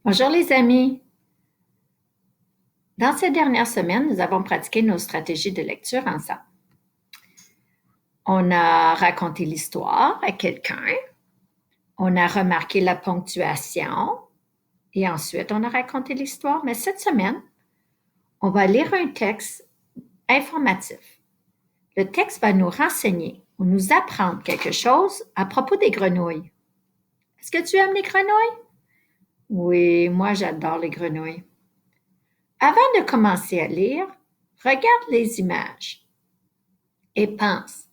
Bonjour les amis. Dans ces dernières semaines, nous avons pratiqué nos stratégies de lecture ensemble. On a raconté l'histoire à quelqu'un, on a remarqué la ponctuation et ensuite on a raconté l'histoire. Mais cette semaine, on va lire un texte informatif. Le texte va nous renseigner ou nous apprendre quelque chose à propos des grenouilles. Est-ce que tu aimes les grenouilles? Oui, moi j'adore les grenouilles. Avant de commencer à lire, regarde les images et pense,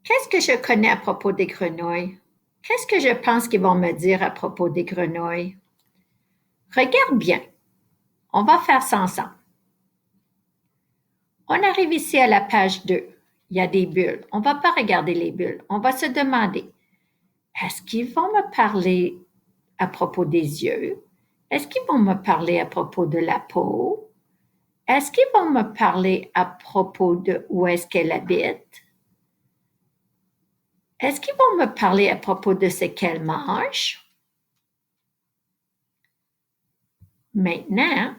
qu'est-ce que je connais à propos des grenouilles? Qu'est-ce que je pense qu'ils vont me dire à propos des grenouilles? Regarde bien. On va faire ça ensemble. On arrive ici à la page 2. Il y a des bulles. On ne va pas regarder les bulles. On va se demander, est-ce qu'ils vont me parler à propos des yeux? Est-ce qu'ils vont me parler à propos de la peau? Est-ce qu'ils vont me parler à propos de où est-ce qu'elle habite? Est-ce qu'ils vont me parler à propos de ce qu'elle mange? Maintenant,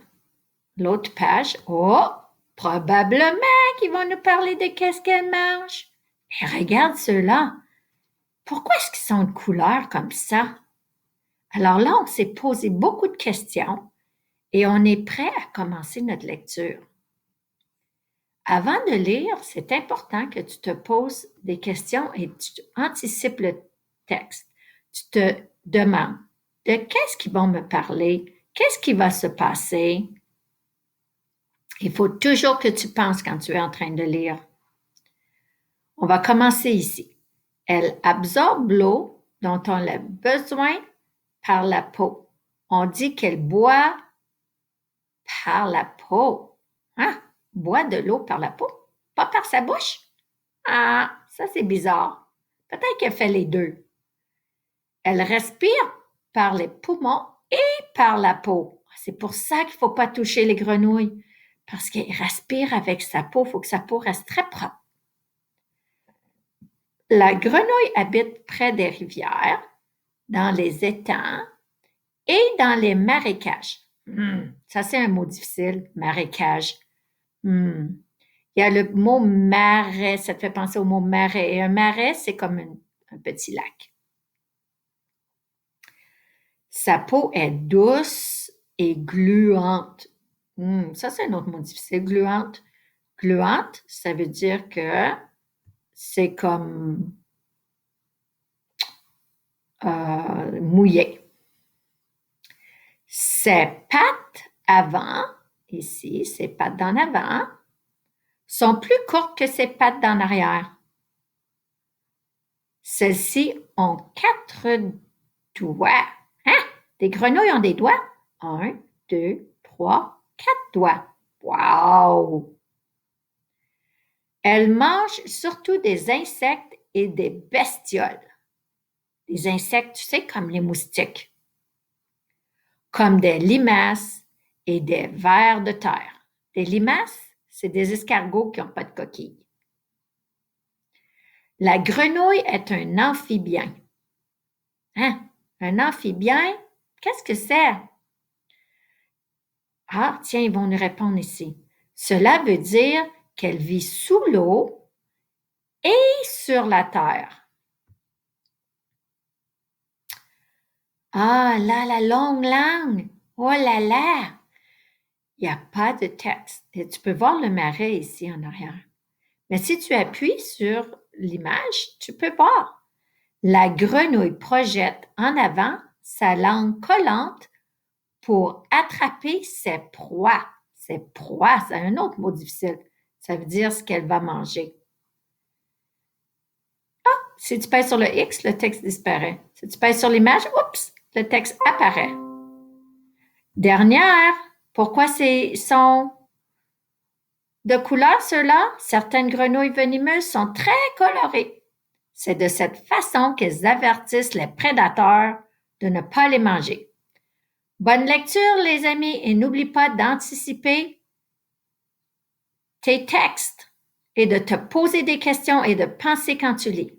l'autre page, oh, probablement qu'ils vont nous parler de qu'est-ce qu'elle mange. Mais regarde ceux-là. Pourquoi est-ce qu'ils sont de couleur comme ça? Alors là, on s'est posé beaucoup de questions et on est prêt à commencer notre lecture. Avant de lire, c'est important que tu te poses des questions et tu anticipes le texte. Tu te demandes de qu'est-ce qu'ils vont me parler, qu'est-ce qui va se passer. Il faut toujours que tu penses quand tu es en train de lire. On va commencer ici. Elle absorbe l'eau dont on a besoin par la peau. On dit qu'elle boit par la peau. Hein? Boit de l'eau par la peau, pas par sa bouche? Ah, ça c'est bizarre. Peut-être qu'elle fait les deux. Elle respire par les poumons et par la peau. C'est pour ça qu'il ne faut pas toucher les grenouilles, parce qu'elle respire avec sa peau. Il faut que sa peau reste très propre. La grenouille habite près des rivières, dans les étangs et dans les marécages. Ça, c'est un mot difficile, marécage. Il y a le mot marais, ça te fait penser au mot marais. Et un marais, c'est comme un petit lac. Sa peau est douce et gluante. Ça, c'est un autre mot difficile, gluante. Gluante, ça veut dire que c'est comme mouillé. Ses pattes avant, ici, ses pattes d'en avant, sont plus courtes que ses pattes d'en arrière. Celles-ci ont 4 doigts. Hein? Des grenouilles ont des doigts? 1, 2, 3, 4 doigts. Wow! Elles mangent surtout des insectes et des bestioles. Des insectes, tu sais, comme les moustiques, comme des limaces et des vers de terre. Des limaces, c'est des escargots qui n'ont pas de coquille. La grenouille est un amphibien. Hein? Un amphibien, qu'est-ce que c'est? Ah, tiens, ils vont nous répondre ici. Cela veut dire qu'elle vit sous l'eau et sur la terre. Ah, là, la longue langue. Oh là là! Il n'y a pas de texte. Et tu peux voir le marais ici en arrière. Mais si tu appuies sur l'image, tu peux voir. La grenouille projette en avant sa langue collante pour attraper ses proies. Ses proies, c'est un autre mot difficile. Ça veut dire ce qu'elle va manger. Ah, si tu pèses sur le X, le texte disparaît. Si tu pèses sur l'image, oups, le texte apparaît. Dernière, pourquoi sont de couleur ceux-là? Certaines grenouilles venimeuses sont très colorées. C'est de cette façon qu'elles avertissent les prédateurs de ne pas les manger. Bonne lecture, les amis, et n'oublie pas d'anticiper tes textes et de te poser des questions et de penser quand tu lis.